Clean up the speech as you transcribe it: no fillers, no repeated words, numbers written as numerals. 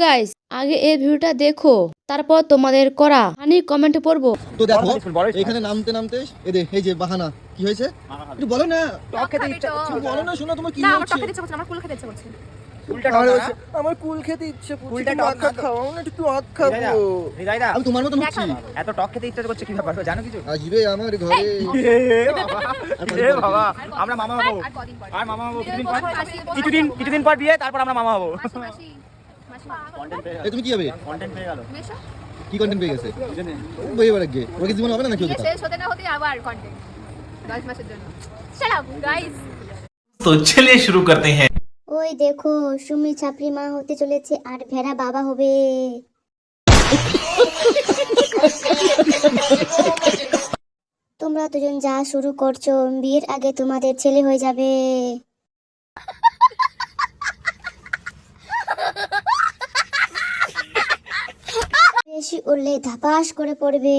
Guys, আগে এই ভিডিওটা দেখো, তারপর তোমাদের করা ফানি কমেন্ট পড়বো। তো দেখো এখানে নামতে নামতে এই যে বাহানা কি হয়েছে একটু বলো না। টক খেতে ইচ্ছা করছে। বলো না, শোনো তোমার কি না, আমার টক হচ্ছে। খেতে ইচ্ছা করছে না, আমার কুল খেতে ইচ্ছা করছে। উল্টা আর টক হচ্ছে, আমার কুল খেতে ইচ্ছে করছে, কুলটা একটু টক আখা না তো। খাও, আমি একটু আখ খাবো। হৃদয়দা আমি তোমার মতন হচ্ছি। দেখাও। এত টক খেতে ইচ্ছা করছে কি ব্যাপার জানো কিছু? আসবে আমার ঘরে। এ বাবা আমরা মামা হবো। আর কদিন পর? আর মামা হবো কিছুদিন পর। মাসি, কিছুদিন পর বিয়ে, তারপর আমরা মামা হবো। মাসি, মাসি, এই তুমি কি হবে? কন্টেন্ট পেয়ে গেল। তুমি এসো। কি কন্টেন্ট পেয়ে গেছে? বই এবার আগে ওর কি জীবন হবে না নাকি বিয়ে ওটা? শেষ হতে না হতেই আবার content। 10 মাসের জন্য। Shut up, guys. तो चलिए शुरू करते हैं। ওই দেখো সুমি ছাপড়ি মা হতে চলেছে আর ভেড়া বাবা হবে। তোমরা দুজন যা শুরু করছো, বিয়ের আগে তোমাদের ছেলে হয়ে যাবে। বেশি উঠলে ধাপাস করে পড়বে।